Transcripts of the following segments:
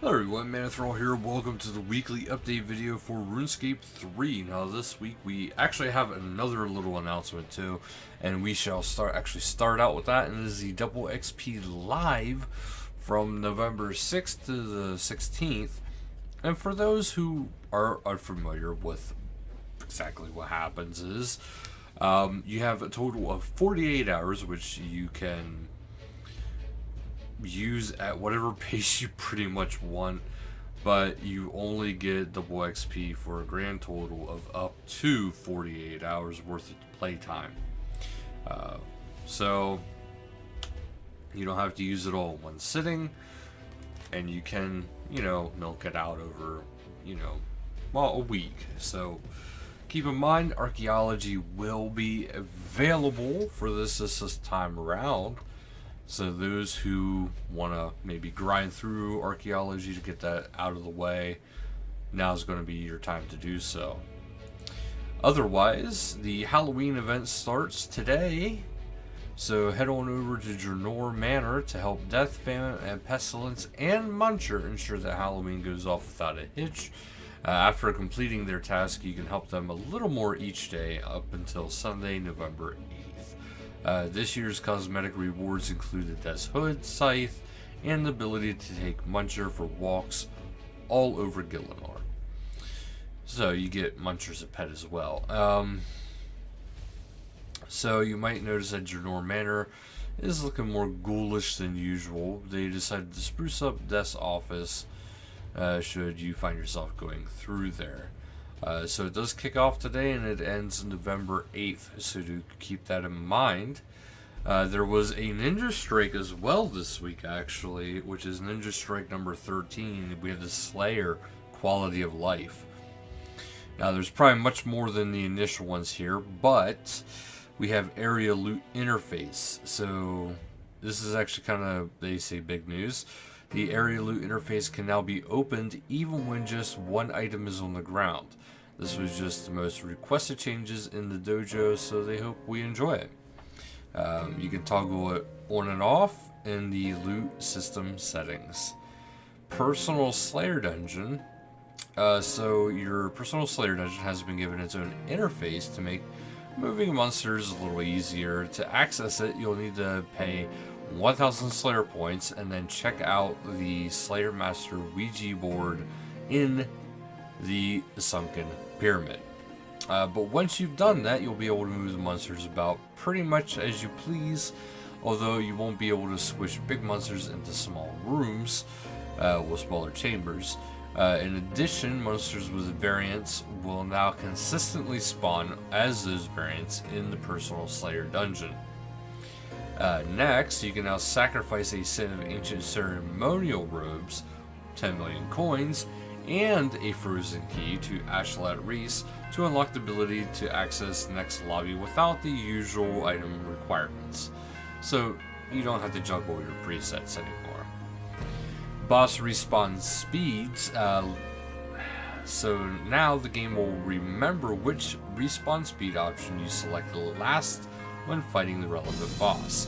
Hello everyone, Manithral here. Welcome to the weekly update video for RuneScape 3. Now this week we actually have another little announcement too, and we shall start out with that, and it is the Double XP Live from November 6th to the 16th. And for those who are unfamiliar with exactly what happens is, you have a total of 48 hours, which you can use at whatever pace you pretty much want, but you only get double XP for a grand total of up to 48 hours worth of playtime. So you don't have to use it all in one sitting, and you can, milk it out over, a week. So keep in mind, archaeology will be available for this time around. So those who want to maybe grind through archaeology to get that out of the way, now's going to be your time to do so. Otherwise, the Halloween event starts today. So head on over to Jernor Manor to help Death, Famine, and Pestilence and Muncher ensure that Halloween goes off without a hitch. After completing their task, you can help them a little more each day up until Sunday, November 8th. This year's cosmetic rewards include the Death's Hood, Scythe, and the ability to take Muncher for walks all over Gillinor. So you get Muncher as a pet as well. So you might notice that Jernor Manor is looking more ghoulish than usual. They decided to spruce up Death's office should you find yourself going through there. So it does kick off today and it ends November 8th, so do keep that in mind. There was a Ninja Strike as well this week, actually, which is Ninja Strike number 13. We have the Slayer Quality of Life. Now, there's probably much more than the initial ones here, but we have Area Loot Interface. So this is actually kind of, they say, big news. The Area Loot Interface can now be opened even when just one item is on the ground. This was just the most requested changes in the dojo, so they hope we enjoy it. You can toggle it on and off in the loot system settings. Personal Slayer Dungeon. So your Personal Slayer Dungeon has been given its own interface to make moving monsters a little easier. To access it, you'll need to pay 1,000 Slayer points and then check out the Slayer Master Ouija board in the Sunken Pyramid. But once you've done that, you'll be able to move the monsters about pretty much as you please, although you won't be able to switch big monsters into small rooms with smaller chambers. In addition, monsters with variants will now consistently spawn as those variants in the Personal Slayer Dungeon. Next, you can now sacrifice a set of ancient ceremonial robes, 10 million coins, and a frozen key to Ashlat Reese to unlock the ability to access the next lobby without the usual item requirements. So you don't have to juggle your presets anymore. Boss respawn speeds. So now the game will remember which respawn speed option you selected last when fighting the relevant boss.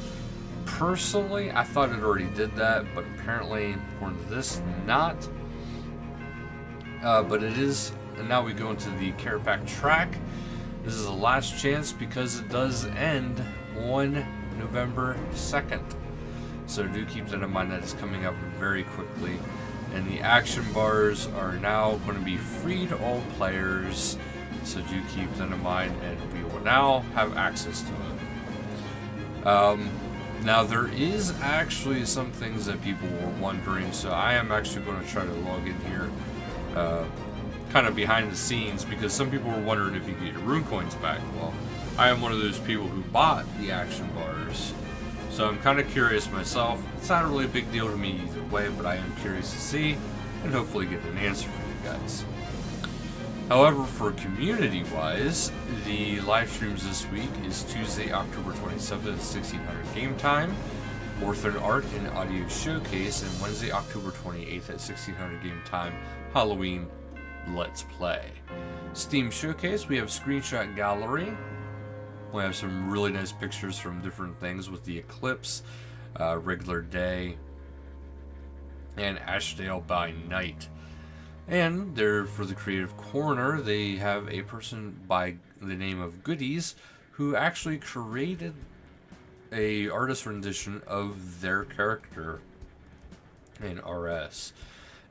Personally, I thought it already did that, but apparently, according to this, not. But it is, and now we go into the Care Pack track. This is the last chance because it does end on November 2nd. So do keep that in mind, that it's coming up very quickly. And the action bars are now going to be free to all players. So do keep that in mind, and we will now have access to it. Now there is actually some things that people were wondering, so I am actually going to try to log in here kind of behind the scenes, because some people were wondering if you get your rune coins back. Well, I am one of those people who bought the action bars, so I'm kind of curious myself. It's not really a big deal to me either way, but I am curious to see and hopefully get an answer from you guys. However, for community-wise, the live streams this week is Tuesday, October 27th at 1600 game time, Northern Art and Audio Showcase, and Wednesday, October 28th at 1600 game time, Halloween Let's Play. Steam Showcase, we have Screenshot Gallery. We have some really nice pictures from different things with the eclipse, regular day, and Ashdale by night. And there, for the creative corner, they have a person by the name of Goodies who actually created a artist rendition of their character in RS.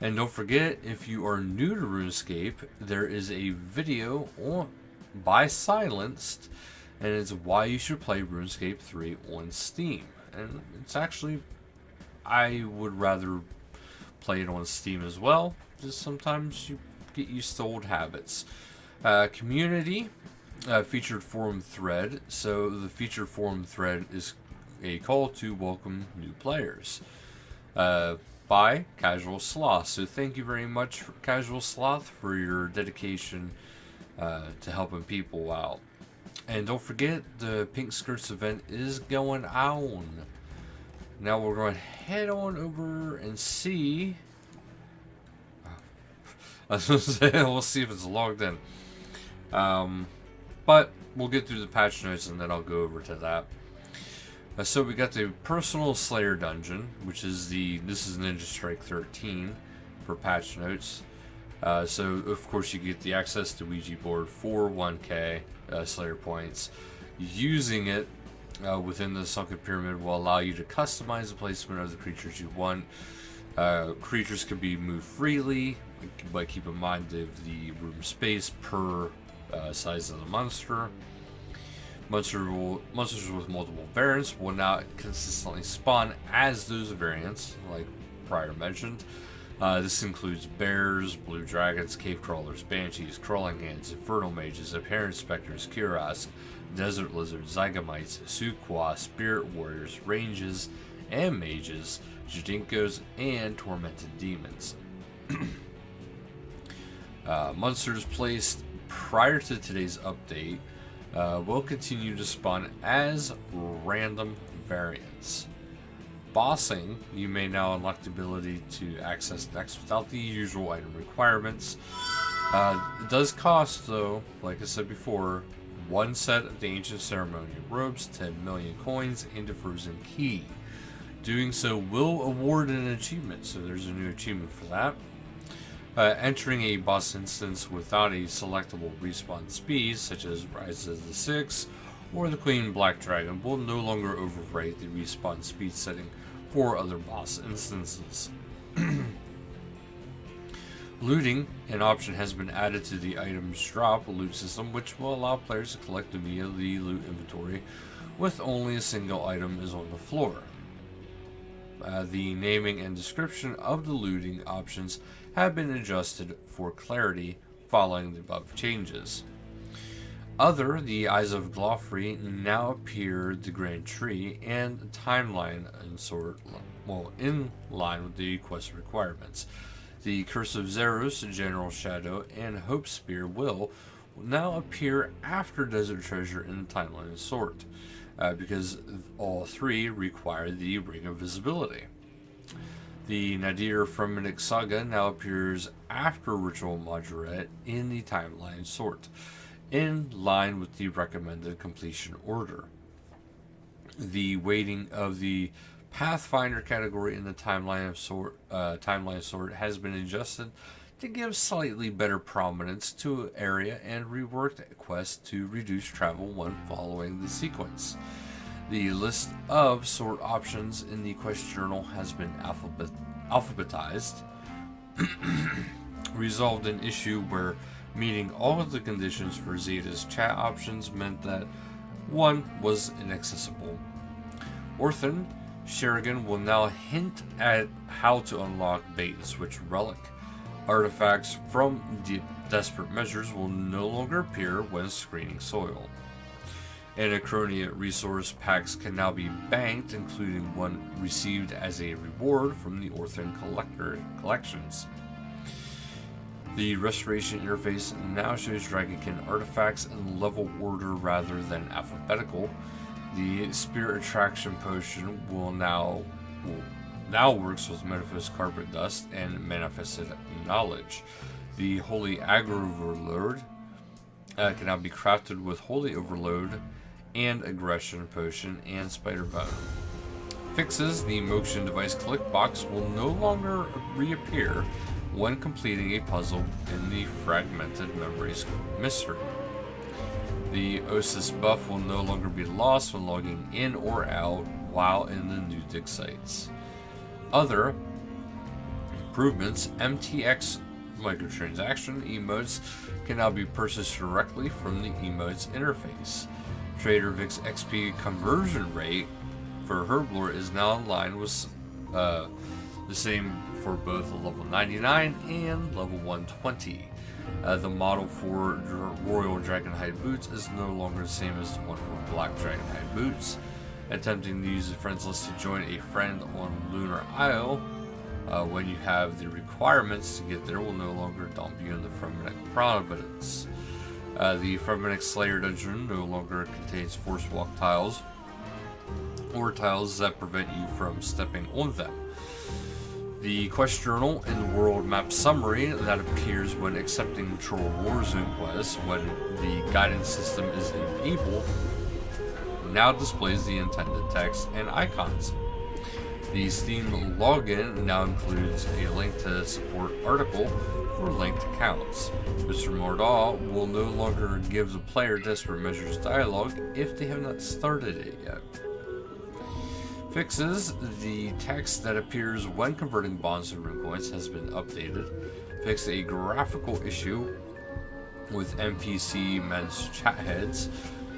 And don't forget, if you are new to RuneScape, there is a video by Silenced, and it's why you should play RuneScape 3 on Steam. And it's actually, I would rather play it on Steam as well. Just sometimes you get used to old habits. Community featured forum thread. So the featured forum thread is a call to welcome new players. By Casual Sloth. So thank you very much, Casual Sloth, for your dedication to helping people out. And don't forget, the Pink Skirts event is going on. Now we're going to head on over and see. I was going to say, we'll see if it's logged in. But we'll get through the patch notes and then I'll go over to that. So we got the Personal Slayer Dungeon, which is this is Ninja Strike 13 for patch notes. So of course you get the access to Ouija board for 1k Slayer points. Using it within the Sunken Pyramid will allow you to customize the placement of the creatures you want. Creatures can be moved freely, but keep in mind the room space per size of the monster. Monsters with multiple variants will now consistently spawn as those variants, like prior mentioned. This includes bears, blue dragons, cave crawlers, banshees, crawling hands, infernal mages, apparent specters, Kiras, desert lizards, zygamites, Suqua, spirit warriors, ranges, and mages, Jidinkos, and tormented demons. Monsters placed prior to today's update will continue to spawn as random variants. Bossing, you may now unlock the ability to access decks without the usual item requirements. It does cost, though, like I said before, one set of the Ancient Ceremonial Robes, 10 million coins, and a Frozen Key. Doing so will award an achievement, so there's a new achievement for that. Entering a boss instance without a selectable respawn speed, such as Rise of the Six or the Queen Black Dragon, will no longer overwrite the respawn speed setting for other boss instances. Looting, an option has been added to the items drop loot system, which will allow players to collect via the loot inventory with only a single item is on the floor. The naming and description of the looting options have been adjusted for clarity following the above changes. The Eyes of Glofrey now appear the Grand Tree and timeline in line with the quest requirements. The Curse of Zeros, General Shadow, and Hope Spear will now appear after Desert Treasure in the timeline sort, because all three require the Ring of Visibility. The Nadir Fremennik Saga now appears after Ritual Majoret in the timeline sort, in line with the recommended completion order. The weighting of the Pathfinder category in the timeline sort has been adjusted to give slightly better prominence to an area and reworked quests to reduce travel when following the sequence. The list of sort options in the quest journal has been alphabetized, resolved an issue where meeting all of the conditions for Zeta's chat options meant that one was inaccessible. Orphan Sherigan will now hint at how to unlock bait and switch relic. Artifacts from Desperate Measures will no longer appear when screening soil. Anachronia resource packs can now be banked, including one received as a reward from the Orphan collections. The restoration interface now shows Dragonkin artifacts in level order rather than alphabetical. The Spirit Attraction Potion will now works with Metamorphosis Carpet Dust and Manifested Knowledge. The Holy Aggro Overload can now be crafted with Holy Overload and Aggression Potion and Spider Bone. Fixes: the motion device click box will no longer reappear when completing a puzzle in the Fragmented Memories mystery. The OSIS buff will no longer be lost when logging in or out while in the new dig sites. Other improvements: MTX microtransaction emotes can now be purchased directly from the emotes interface. Trader Vic's XP conversion rate for Herblore is now in line with the same for both level 99 and level 120. The model for Royal Dragonhide boots is no longer the same as the one for Black Dragonhide boots. Attempting to use the friends list to join a friend on Lunar Isle when you have the requirements to get there will no longer dump you in the Fremennik Province. The Fremennik Slayer dungeon no longer contains force walk tiles or tiles that prevent you from stepping on them. The quest journal in the world map summary that appears when accepting Troll Warzone quests when the guidance system is enabled now displays the intended text and icons. The Steam login now includes a link to support article for linked accounts. Mr. Mordahl will no longer give the player Desperate Measures dialogue if they have not started it yet. Fixes: the text that appears when converting bonds to rune coins has been updated. Fix a graphical issue with NPC men's chat heads.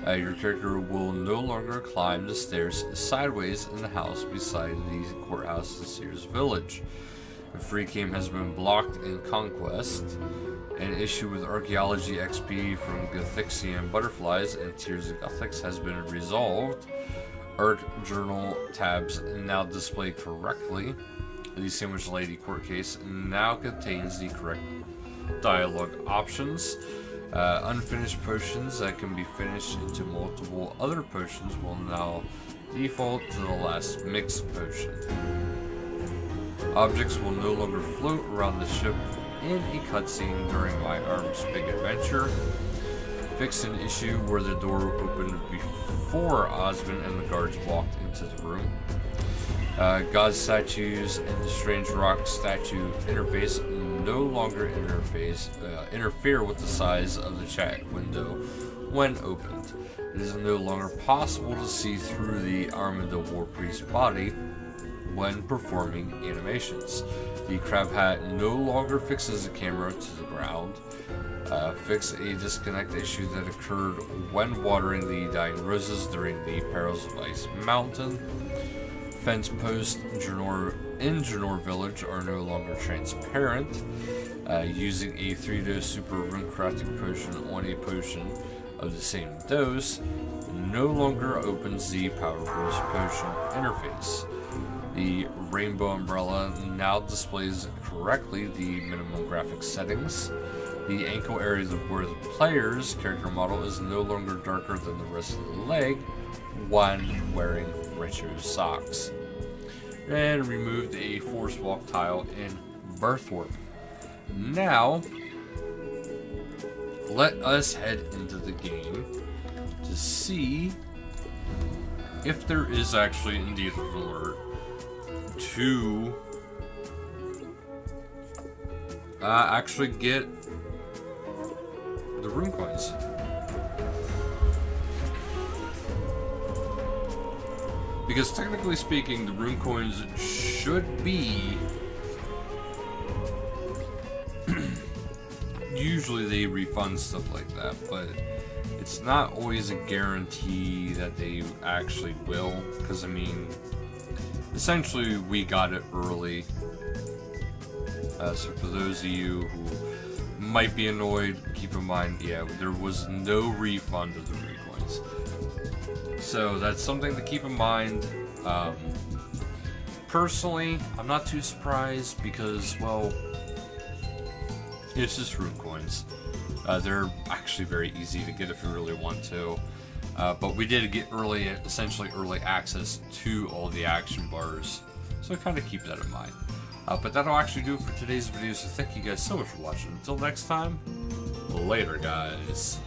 Your character will no longer climb the stairs sideways in the house beside the courthouse in Sears Village. The free game has been blocked in Conquest. An issue with archaeology XP from Gothixian butterflies and Tears of Gothics has been resolved. Arc Journal tabs now display correctly. The Sandwich Lady court case now contains the correct dialogue options. Unfinished potions that can be finished into multiple other potions will now default to the last mixed potion. Objects will no longer float around the ship in a cutscene during my Arm's Big Adventure. Fixed an issue where the door opened before Osmond and the guards walked into the room. God statues and the Strange Rock statue interface no longer interfere with the size of the chat window when opened. It is no longer possible to see through the Armando Warpriest body when performing animations. The crab hat no longer fixes the camera to the ground. Fix a disconnect issue that occurred when watering the dying roses during the Perils of Ice Mountain. Fence posts in Janor Village are no longer transparent. Using a 3-dose super rune crafting potion on a potion of the same dose no longer opens the Power Boost potion interface. The Rainbow Umbrella now displays correctly the minimum graphics settings. The ankle area where the player's character model is no longer darker than the rest of the leg when wearing retro socks. And removed a force walk tile in Birthwarp. Now, let us head into the game to see if there is actually indeed an alert to actually get the rune coins. Because technically speaking, the rune coins should be usually they refund stuff like that, but it's not always a guarantee that they actually will, because I mean, essentially we got it early. So for those of you who might be annoyed, keep in mind, yeah, there was no refund of the rune coins. So that's something to keep in mind. Personally, I'm not too surprised because, well, it's just rune coins. They're actually very easy to get if you really want to. But we did get essentially early access to all the action bars. So kind of keep that in mind. But that'll actually do it for today's video. So thank you guys so much for watching. Until next time, later guys.